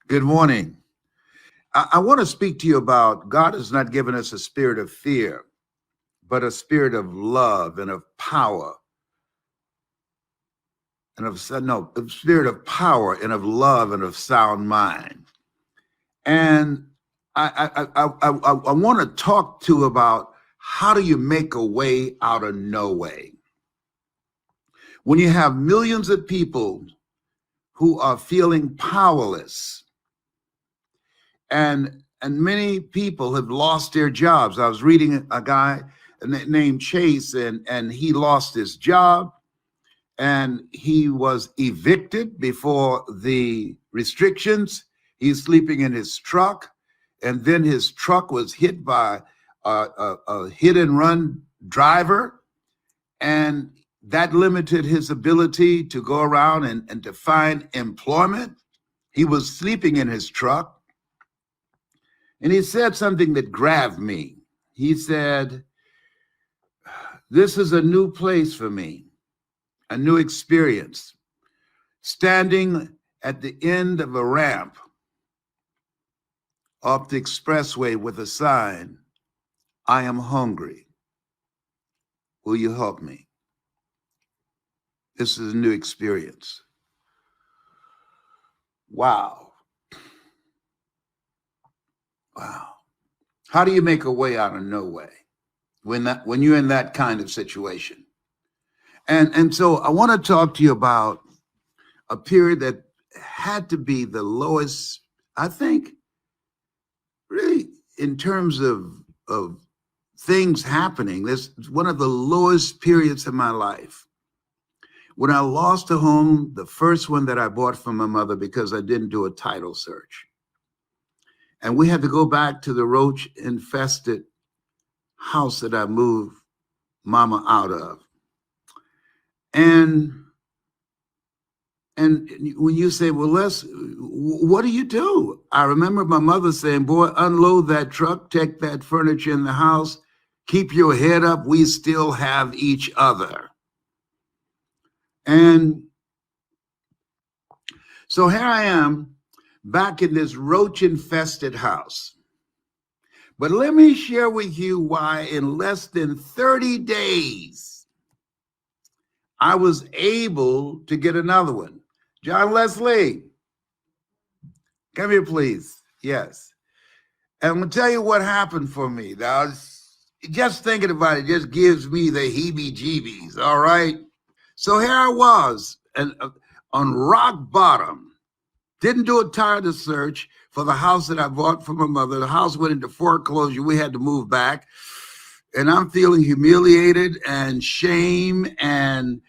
Good morning. I want to speak to you about God has not given us a spirit of fear, but a spirit of love and of power and a spirit of power and of love and of sound mind. And I want to talk to about how do you make a way out of no way? When you have millions of people who are feeling powerless, and many people have lost their jobs. I was reading a guy named Chase, and he lost his job, and he was evicted before the restrictions. He's sleeping in his truck, and then his truck was hit by a hit and run driver, and that limited his ability to go around and to find employment. He was sleeping in his truck. And he said something that grabbed me. He said, "This is a new place for me, a new experience. Standing at the end of a ramp off the expressway with a sign, 'I am hungry. Will you help me?' This is a new experience." Wow. Wow. How do you make a way out of no way when you're in that kind of situation? And so I want to talk to you about a period that had to be the lowest, I think, really in terms of things happening. This is one of the lowest periods of my life. When I lost a home, the first one that I bought from my mother because I didn't do a title search. And we had to go back to the roach-infested house that I moved Mama out of. And when you say, well, what do you do? I remember my mother saying, boy, unload that truck, take that furniture in the house, keep your head up, we still have each other. And so here I am back in this roach-infested house. But let me share with you why in less than 30 days, I was able to get another one. John Leslie, come here, please. Yes. And I'm going to tell you what happened for me. Now, just thinking about it just gives me the heebie-jeebies, all right? So here I was and on rock bottom. Didn't do a title search for the house that I bought from my mother. The house went into foreclosure. We had to move back. And I'm feeling humiliated and shame and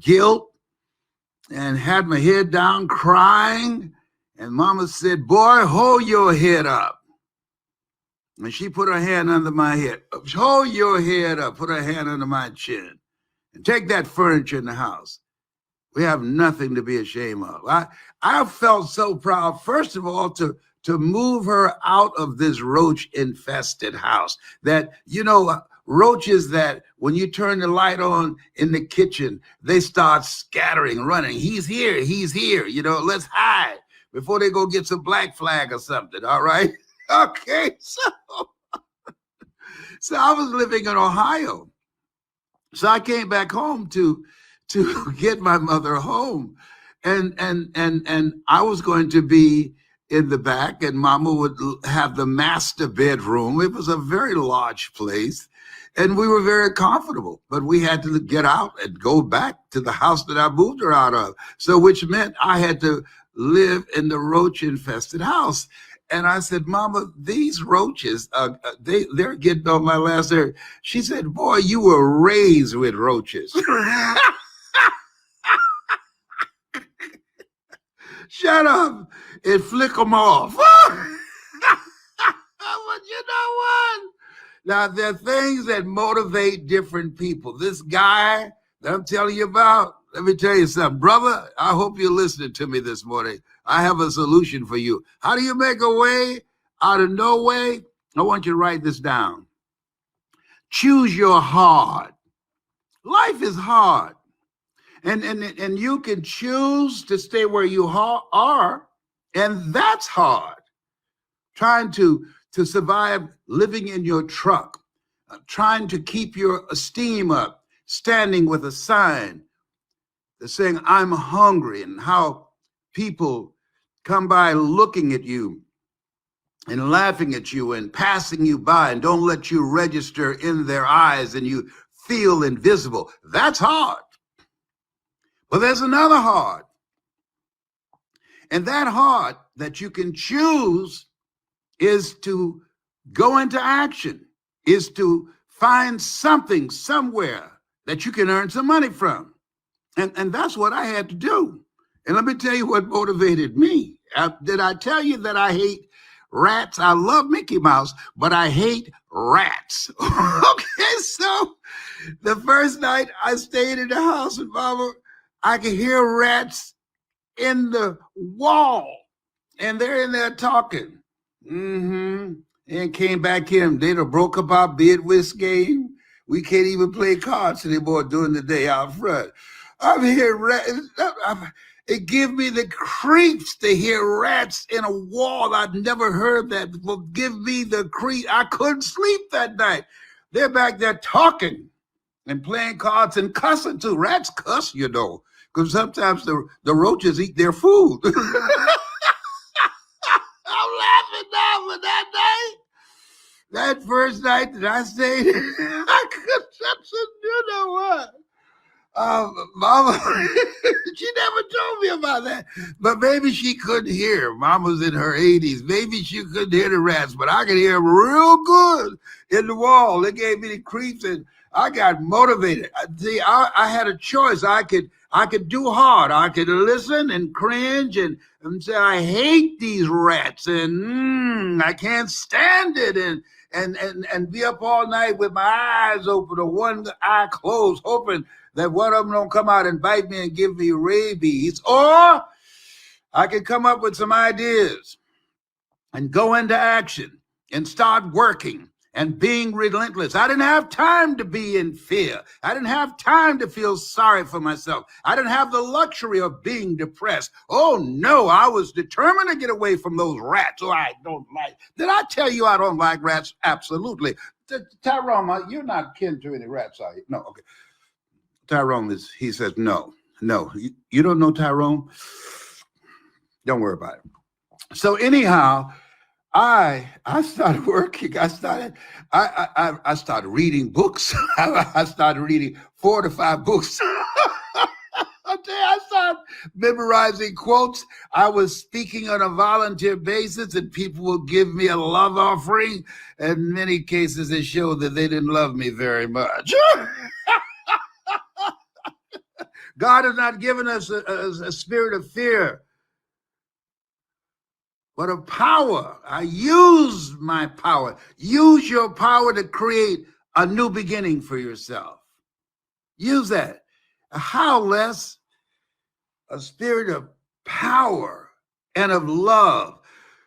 guilt, and had my head down crying. And Mama said, boy, hold your head up. And she put her hand under my head. Hold your head up. Put her hand under my chin. And take that furniture in the house. We have nothing to be ashamed of. I felt so proud, first of all, to move her out of this roach-infested house. That, roaches that when you turn the light on in the kitchen, they start scattering, running. He's here, let's hide before they go get some black flag or something, all right? Okay, so I was living in Ohio. So I came back home to get my mother home. And I was going to be in the back, and Mama would have the master bedroom. It was a very large place, and we were very comfortable, but we had to get out and go back to the house that I moved her out of. So which meant I had to live in the roach-infested house. And I said, Mama, these roaches, they're getting on my last nerve. She said, boy, you were raised with roaches. Shut up and flick them off. But you know what? Now, there are things that motivate different people. This guy that I'm telling you about, let me tell you something. Brother, I hope you're listening to me this morning. I have a solution for you. How do you make a way out of no way? I want you to write this down. Choose your hard. Life is hard. And you can choose to stay where you are, And that's hard. Trying to survive living in your truck, trying to keep your esteem up, standing with a sign that's saying, I'm hungry, and how people come by looking at you and laughing at you and passing you by and don't let you register in their eyes and you feel invisible. That's hard. But there's another hard. And that hard that you can choose is to go into action, is to find something somewhere that you can earn some money from. And that's what I had to do. And let me tell you what motivated me. Did I tell you that I hate rats? I love Mickey Mouse, but I hate rats. Okay, so the first night I stayed in the house with Mama, I could hear rats in the wall, and they're in there talking. And came back in. They'd have broke up our bid whist game. We can't even play cards anymore during the day out front. I'm hearing rats. It gives me the creeps to hear rats in a wall. I'd never heard that. Will give me the creep. I couldn't sleep that night. They're back there talking and playing cards and cussing too. Rats cuss, you know, because sometimes the roaches eat their food. I'm laughing now for that night. That first night that I stayed, I could, you know what? Mama, she never told me about that, but maybe she couldn't hear. Mama's in her 80s. Maybe she couldn't hear the rats, but I could hear them real good in the wall. They gave me the creeps, and I got motivated. See, I had a choice. I could do hard. I could listen and cringe and say, I hate these rats, and I can't stand it, and be up all night with my eyes open or one eye closed, hoping that one of them don't come out and bite me and give me rabies. Or I could come up with some ideas and go into action and start working and being relentless. I didn't have time to be in fear. I didn't have time to feel sorry for myself. I didn't have the luxury of being depressed. Oh no, I was determined to get away from those rats who I don't like. Did I tell you I don't like rats? Absolutely. Tyrone, you're not kin to any rats, are you? No, okay. Tyrone he says, no. You don't know Tyrone? Don't worry about it. So anyhow, I started working. I started reading books. I started reading 4 to 5 books. I started memorizing quotes. I was speaking on a volunteer basis, and people would give me a love offering. In many cases, it showed that they didn't love me very much. God has not given us a spirit of fear, but of power. I use my power. Use your power to create a new beginning for yourself. Use that. How less a spirit of power and of love.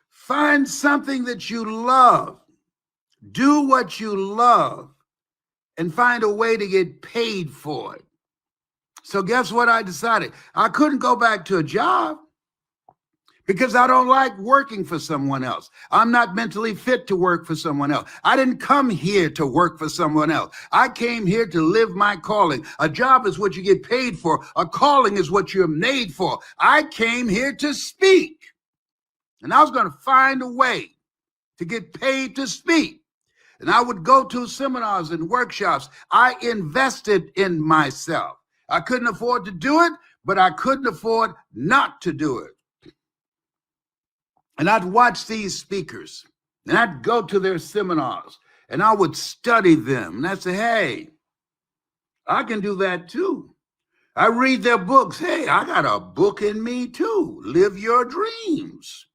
Find something that you love. Do what you love and find a way to get paid for it. So guess what I decided? I couldn't go back to a job because I don't like working for someone else. I'm not mentally fit to work for someone else. I didn't come here to work for someone else. I came here to live my calling. A job is what you get paid for. A calling is what you're made for. I came here to speak, and I was going to find a way to get paid to speak. And I would go to seminars and workshops. I invested in myself. I couldn't afford to do it, but I couldn't afford not to do it. And I'd watch these speakers, and I'd go to their seminars, and I would study them. And I'd say, hey, I can do that too. I read their books. Hey, I got a book in me too. Live your dreams.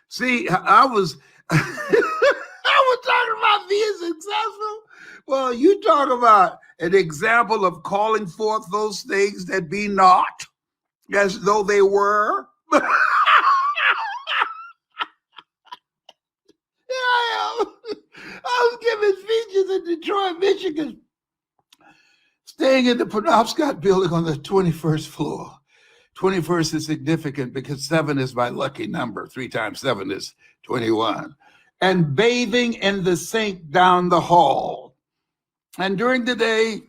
See, I was talking about being successful. Well, you talk about an example of calling forth those things that be not as though they were. Here I am. I was giving speeches in Detroit, Michigan, staying in the Penobscot building on the 21st floor. 21st is significant because 7 is my lucky number. 3 times 7 is 21. And bathing in the sink down the hall. And during the day,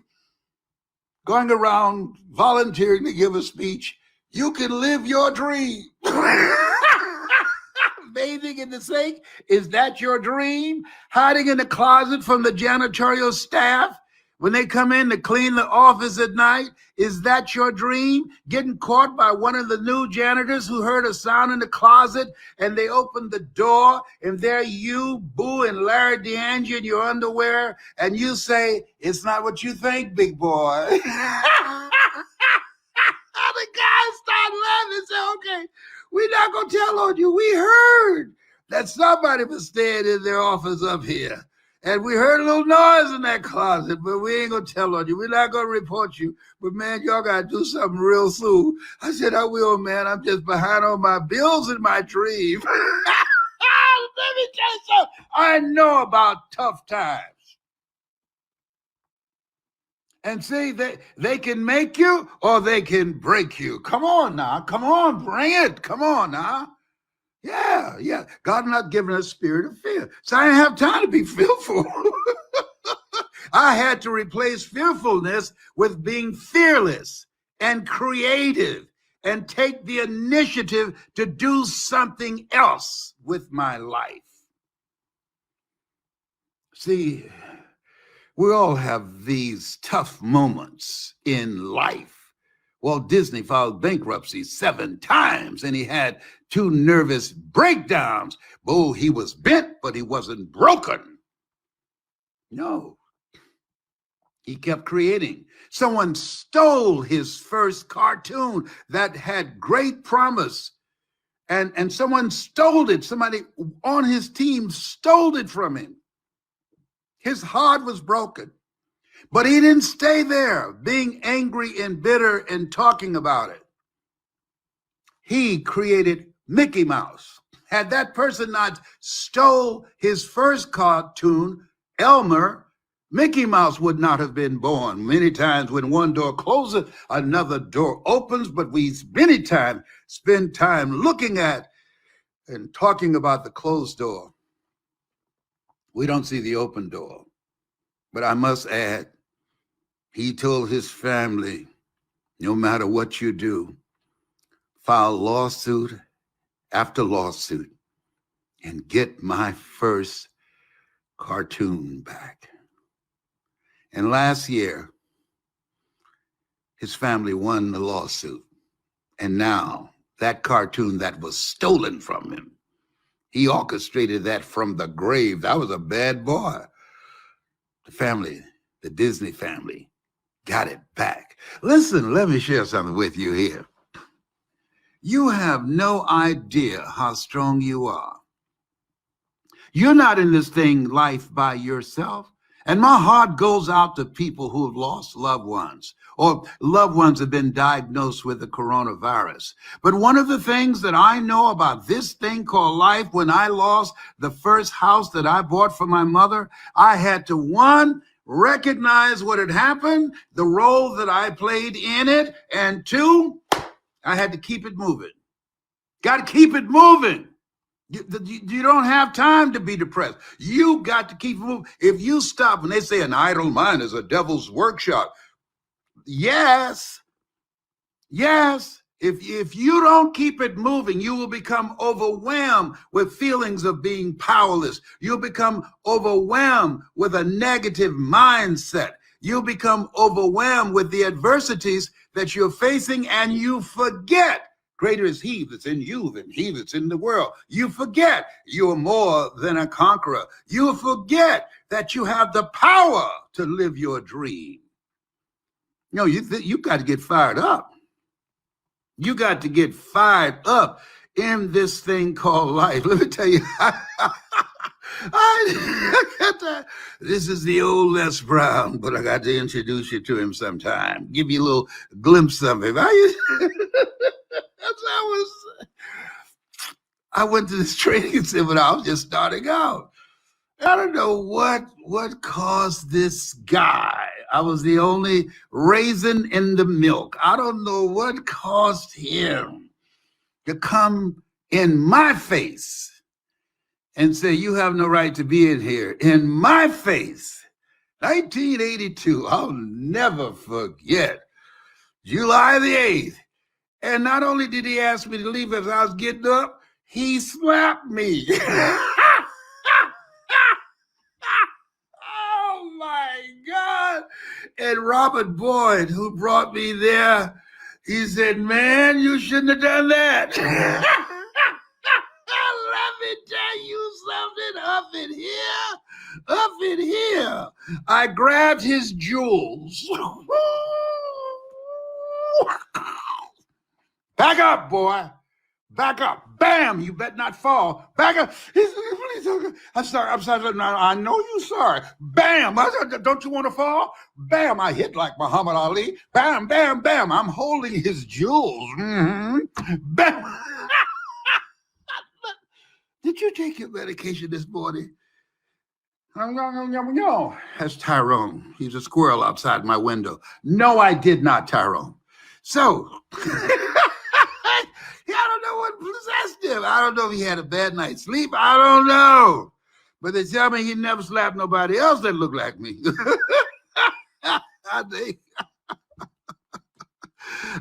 going around volunteering to give a speech. You can live your dream. Bathing in the sink, is that your dream? Hiding in the closet from the janitorial staff when they come in to clean the office at night, is that your dream? Getting caught by one of the new janitors who heard a sound in the closet and they opened the door and there you, Boo and Larry DeAngie in your underwear, and you say, it's not what you think, big boy. The guys start laughing and say, okay, we're not going to tell on you. We heard that somebody was staying in their office up here. And we heard a little noise in that closet, but we ain't going to tell on you. We're not going to report you. But, man, y'all got to do something real soon. I said, I will, man. I'm just behind on my bills and my dream. Let me tell you something. I know about tough times. And see, they can make you or they can break you. Come on now. Come on, bring it. Come on now. Yeah. God not giving us a spirit of fear. So I didn't have time to be fearful. I had to replace fearfulness with being fearless and creative and take the initiative to do something else with my life. See, we all have these tough moments in life. Walt Disney filed bankruptcy 7 times and he had 2 nervous breakdowns. Oh, he was bent, but he wasn't broken. No, he kept creating. Someone stole his first cartoon that had great promise. And someone stole it. Somebody on his team stole it from him. His heart was broken. But he didn't stay there, being angry and bitter and talking about it. He created Mickey Mouse. Had that person not stole his first cartoon, Elmer, Mickey Mouse would not have been born. Many times when one door closes, another door opens, but we many times spend time looking at and talking about the closed door. We don't see the open door. But I must add, he told his family, no matter what you do, file lawsuit after lawsuit and get my first cartoon back. And last year, his family won the lawsuit. And now that cartoon that was stolen from him, he orchestrated that from the grave. That was a bad boy. The family, the Disney family, got it back. Listen, let me share something with you here. You have no idea how strong you are. You're not in this thing life by yourself. And my heart goes out to people who have lost loved ones or loved ones have been diagnosed with the coronavirus. But one of the things that I know about this thing called life, when I lost the first house that I bought for my mother, I had to, 1, recognize what had happened, the role that I played in it, and 2, I had to keep it moving. Got to keep it moving. You don't have time to be depressed. You got to keep it moving. If you stop, and they say an idle mind is a devil's workshop. Yes. If you don't keep it moving, you will become overwhelmed with feelings of being powerless. You'll become overwhelmed with a negative mindset. You'll become overwhelmed with the adversities that you're facing, and you forget greater is he that's in you than he that's in the world. You forget you're more than a conqueror. You forget that you have the power to live your dream. You know, you got to get fired up. You got to get fired up in this thing called life. Let me tell you, this is the old Les Brown, but I got to introduce you to him sometime. Give you a little glimpse of him. I went to this training seminar. I was just starting out. I don't know what caused this guy. I was the only raisin in the milk. I don't know what caused him to come in my face and say, you have no right to be in here. In my face. 1982, I'll never forget. July the 8th. And not only did he ask me to leave as I was getting up, he slapped me. Oh my God. And Robert Boyd, who brought me there, he said, man, you shouldn't have done that. Let me tell you something up in here. I grabbed his jewels. Back up, boy. Back up. Bam. You better not fall. Back up. I'm sorry. I know you're sorry. Bam. Don't you want to fall? Bam. I hit like Muhammad Ali. Bam, bam, bam. I'm holding his jewels. Mm-hmm. Bam. Did you take your medication this morning? No. That's Tyrone. He's a squirrel outside my window. No, I did not, Tyrone. So, I don't know what possessed him. I don't know if he had a bad night's sleep. I don't know. But they tell me he never slapped nobody else that looked like me.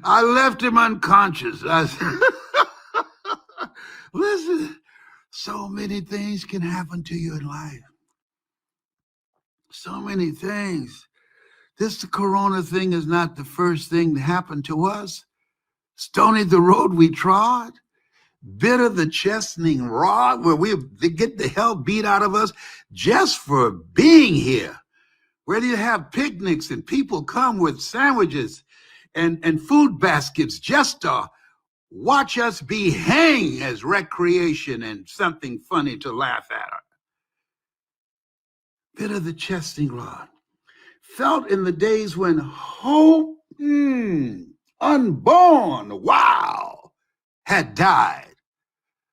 I left him unconscious. Listen, so many things can happen to you in life. So many things. This corona thing is not the first thing to happen to us. Stony the road we trod, bitter the chastening rod, where they get the hell beat out of us just for being here. Where do you have picnics and people come with sandwiches and food baskets just to watch us be hanged as recreation and something funny to laugh at. Bitter the chastening rod. Felt in the days when hope, unborn, wow, had died.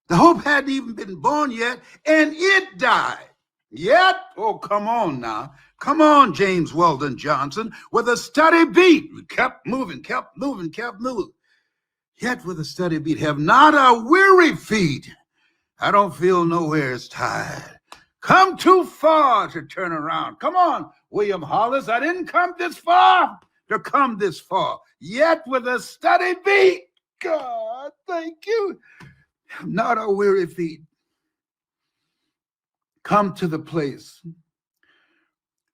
The hope hadn't even been born yet, and it died. Yet, oh, come on now. Come on, James Weldon Johnson, with a steady beat. We kept moving. Yet with a steady beat, have not a weary feet. I don't feel nowhere as tired. Come too far to turn around. Come on, William Hollis. I didn't come this far to come this far. Yet with a steady beat. God, thank you. Not a weary feet. Come to the place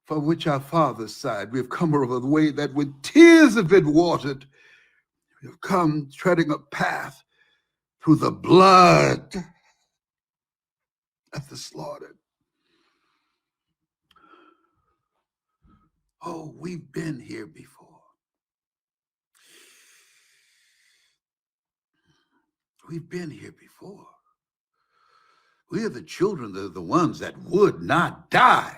for which our fathers sighed. We have come over the way that with tears have been watered. We have come treading a path through the blood of the slaughtered. Oh, we've been here before. We've been here before. We are the children, the ones that would not die.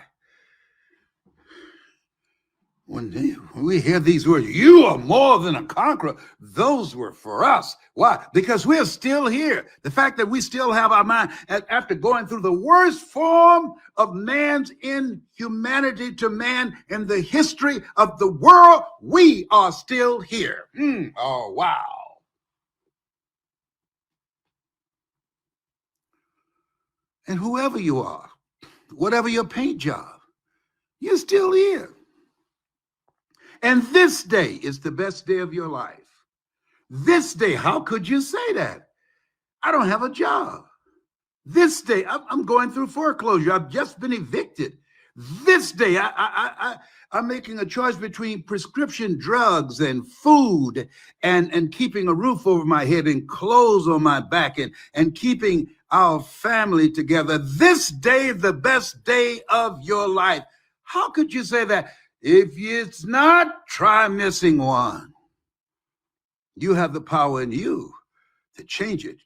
When we hear these words, you are more than a conqueror, those were for us. Why? Because we're still here. The fact that we still have our mind, after going through the worst form of man's inhumanity to man in the history of the world, we are still here. Oh, wow. And whoever you are, whatever your paint job, you're still here. And this day is the best day of your life. This day, how could you say that? I don't have a job. This day, I'm going through foreclosure. I've just been evicted. This day, I'm making a choice between prescription drugs and food and keeping a roof over my head and clothes on my back and keeping our family together. This day, the best day of your life. How could you say that? If it's not, try missing one. You have the power in you to change it.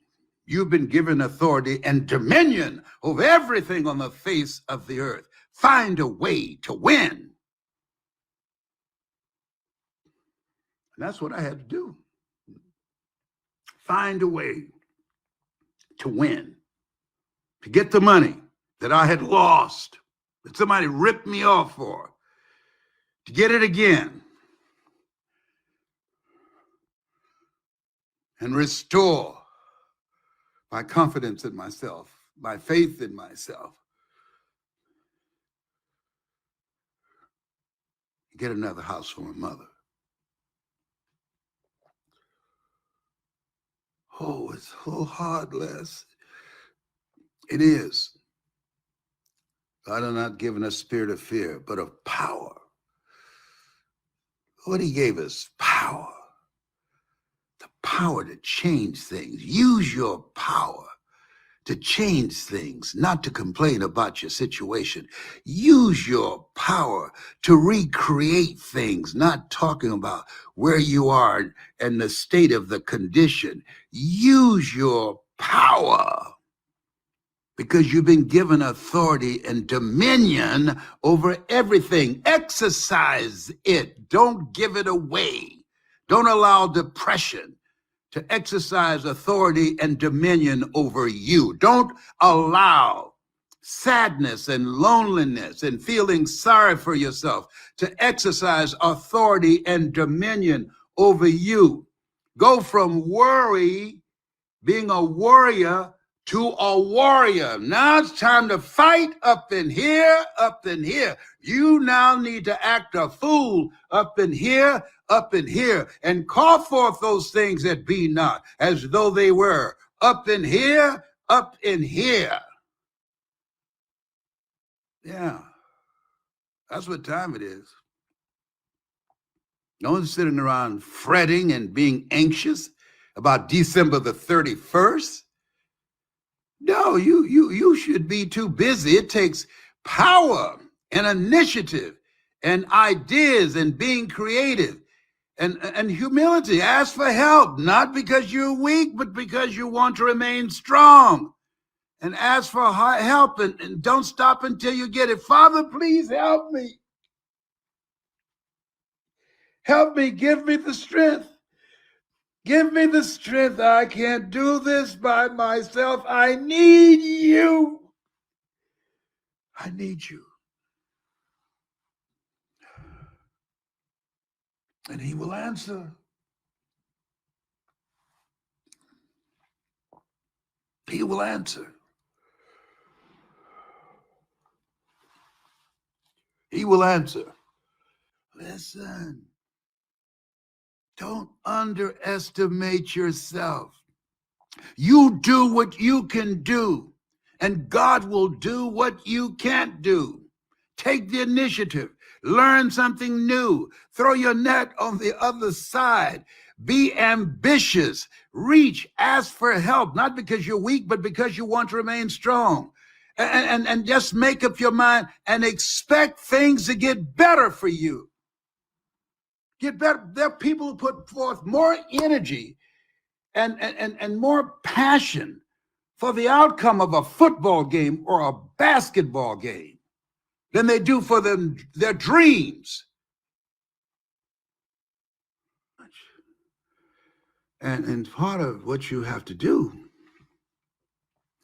You've been given authority and dominion over everything on the face of the earth. Find a way to win. And that's what I had to do. Find a way to win, to get the money that I had lost, that somebody ripped me off for, to get it again and restore my confidence in myself, my faith in myself. Get another house for my mother. Oh, it's so hard, Les. It is. God has not given us a spirit of fear, but of power. What he gave us? Power. The power to change things. Use your power to change things, not to complain about your situation. Use your power to recreate things, not talking about where you are and the state of the condition. Use your power because you've been given authority and dominion over everything. Exercise it. Don't give it away. Don't allow depression to exercise authority and dominion over you. Don't allow sadness and loneliness and feeling sorry for yourself to exercise authority and dominion over you. Go from worry, being a warrior, to a warrior. Now it's time to fight up in here, up in here. You now need to act a fool up in here, and call forth those things that be not as though they were. Up in here, up in here. Yeah, that's what time it is. No one's sitting around fretting and being anxious about December the 31st. No, you should be too busy. It takes power and initiative and ideas and being creative and humility. Ask for help, not because you're weak, but because you want to remain strong. And ask for help and don't stop until you get it. Father, please help me. Help me. Give me the strength. Give me the strength. I can't do this by myself. I need you. I need you. And he will answer. He will answer. He will answer. Listen, don't underestimate yourself. You do what you can do, and God will do what you can't do. Take the initiative. Learn something new. Throw your net on the other side. Be ambitious. Reach. Ask for help, not because you're weak, but because you want to remain strong. And just make up your mind and expect things to get better for you. Get better. There are people who put forth more energy and more passion for the outcome of a football game or a basketball game than they do for their dreams. And part of what you have to do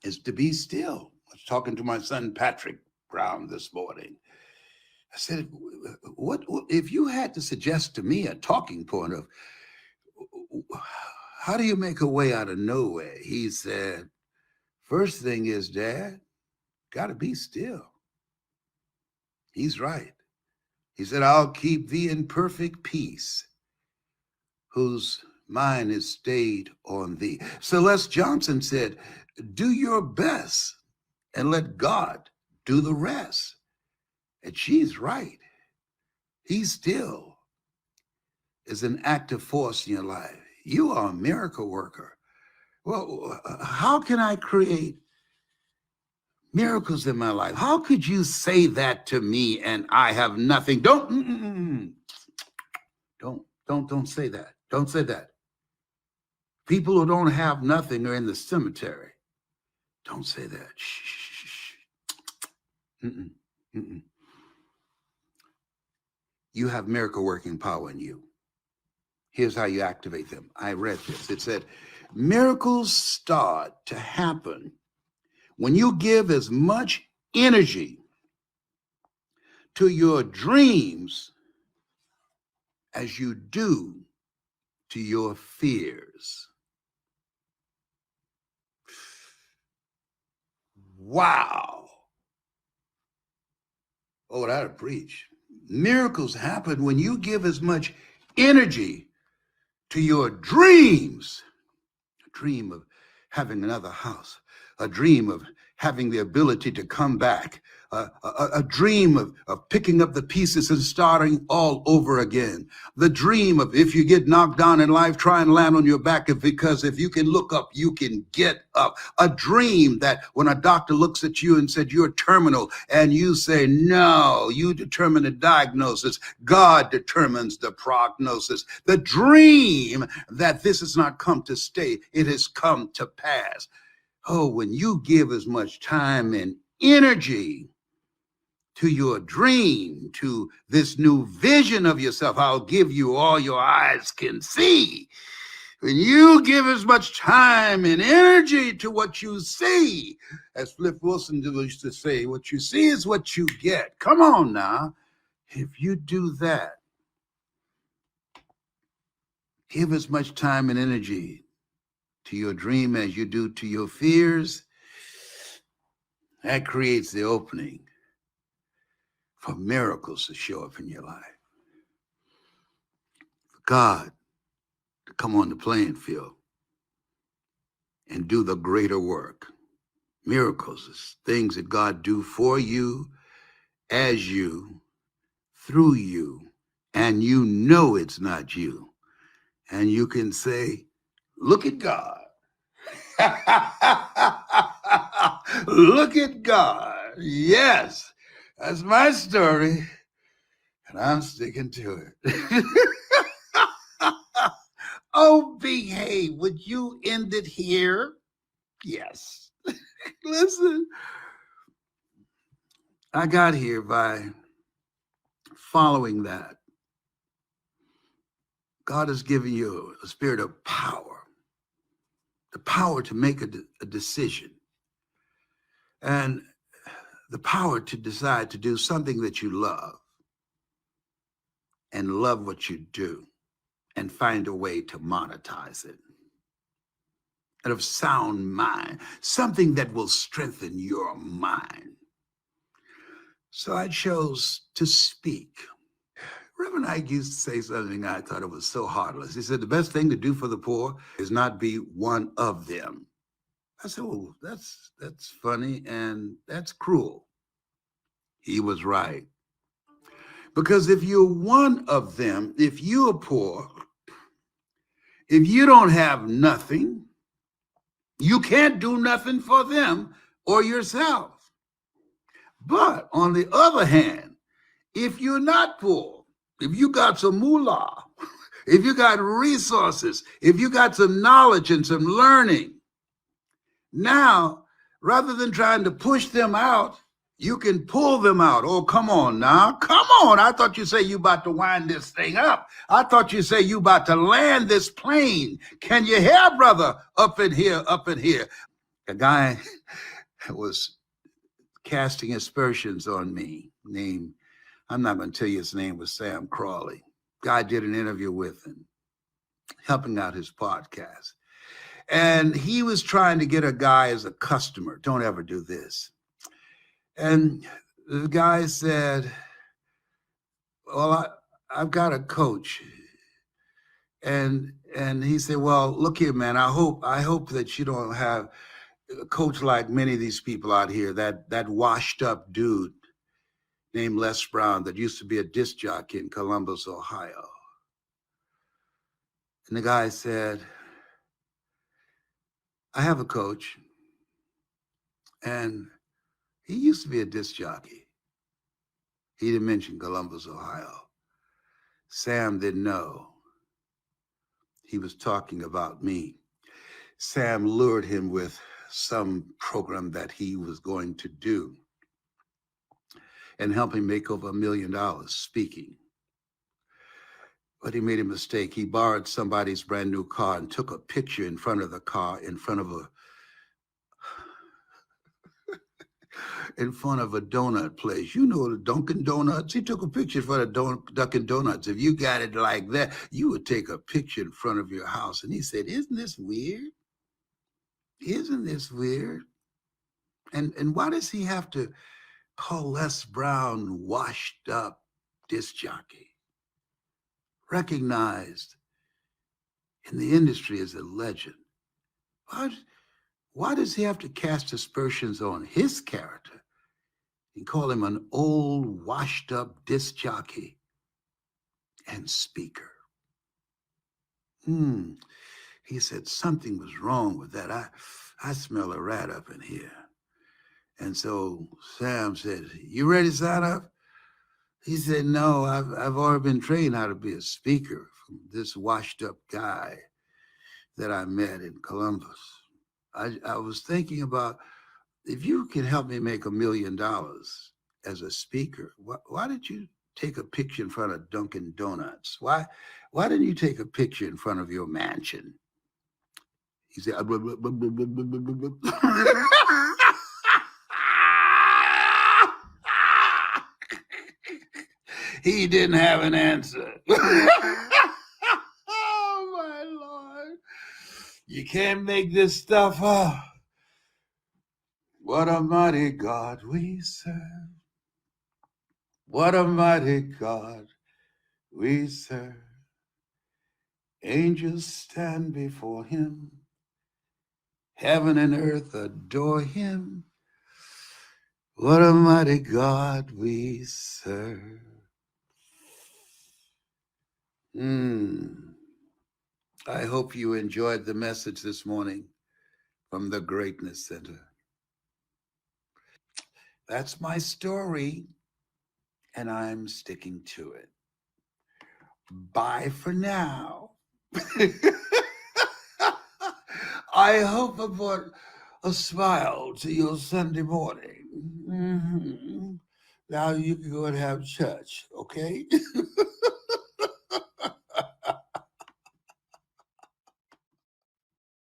is to be still. I was talking to my son, Patrick Brown, this morning. I said, what if you had to suggest to me a talking point of how do you make a way out of nowhere? He said, first thing is, Dad, got to be still. He's right. He said, I'll keep thee in perfect peace, whose mind is stayed on thee. Celeste Johnson said, do your best and let God do the rest. And she's right. He still is an active force in your life. You are a miracle worker. Well, how can I create miracles in my life? How could you say that to me and I have nothing? Don't say that. Don't say that. People who don't have nothing are in the cemetery. Don't say that. Shh. You have miracle working power in you. Here's how you activate them. I read this. It said, miracles start to happen when you give as much energy to your dreams as you do to your fears. Wow. Oh, that'll preach. Miracles happen when you give as much energy to your dreams. A dream of having another house, a dream of having the ability to come back, a dream of picking up the pieces and starting all over again. The dream of if you get knocked down in life, try and land on your back, because if you can look up, you can get up. A dream that when a doctor looks at you and said you're terminal and you say, no, you determine the diagnosis. God determines the prognosis. The dream that this has not come to stay, it has come to pass. Oh, when you give as much time and energy to your dream, to this new vision of yourself, I'll give you all your eyes can see. When you give as much time and energy to what you see, as Flip Wilson used to say, what you see is what you get. Come on now. If you do that, give as much time and energy to your dream as you do to your fears, that creates the opening for miracles to show up in your life. For God to come on the playing field and do the greater work. Miracles is things that God do for you, as you, through you, and you know it's not you. And you can say, look at God. Look at God. Yes, that's my story, and I'm sticking to it. Oh, behave. Would you end it here? Yes. Listen, I got here by following that. God has given you a spirit of power, the power to make a decision, and the power to decide to do something that you love and love what you do and find a way to monetize it. And of sound mind, something that will strengthen your mind. So I chose to speak. Reverend Ike used to say something I thought it was so heartless. He said, the best thing to do for the poor is not be one of them. I said, well, that's funny and that's cruel. He was right. Because if you're one of them, if you're poor, if you don't have nothing, you can't do nothing for them or yourself. But on the other hand, if you're not poor, if you got some moolah, if you got resources, if you got some knowledge and some learning, now, rather than trying to push them out, you can pull them out. Oh, come on now. Come on. I thought you say you about to wind this thing up. I thought you say you about to land this plane. Can you hear, brother? Up in here, up in here. A guy was casting aspersions on me named, I'm not going to tell you his name, was Sam Crawley. Guy did an interview with him, helping out his podcast. And he was trying to get a guy as a customer. Don't ever do this. And the guy said, well, I've got a coach. And he said, well, look here, man, I hope that you don't have a coach like many of these people out here, that washed up dude named Les Brown that used to be a disc jockey in Columbus, Ohio. And the guy said, I have a coach, and he used to be a disc jockey. He didn't mention Columbus, Ohio. Sam didn't know. He was talking about me. Sam lured him with some program that he was going to do and help him make over $1 million speaking. But he made a mistake. He borrowed somebody's brand new car and took a picture in front of the car, in front of in front of a donut place. You know, the Dunkin' Donuts. He took a picture in front of Dunkin' Donuts. If you got it like that, you would take a picture in front of your house. And he said, "Isn't this weird? Isn't this weird?" And why does he have to call Les Brown washed up disc jockey, recognized in the industry as a legend? Why, why does he have to cast aspersions on his character and call him an old, washed up disc jockey and speaker? He said something was wrong with that. I smell a rat up in here. And so Sam said, "You ready to sign up?" He said, "No, I've already been trained how to be a speaker from this washed up guy that I met in Columbus. I was thinking about, if you could help me make $1 million as a speaker, why did you take a picture in front of Dunkin' Donuts? Why didn't you take a picture in front of your mansion?" He said, he didn't have an answer. Oh, my Lord. You can't make this stuff up. What a mighty God we serve. What a mighty God we serve. Angels stand before him. Heaven and earth adore him. What a mighty God we serve. I hope you enjoyed the message this morning from the Greatness Center. That's my story, and I'm sticking to it. Bye for now. I hope I brought a smile to your Sunday morning. Now you can go and have church, okay?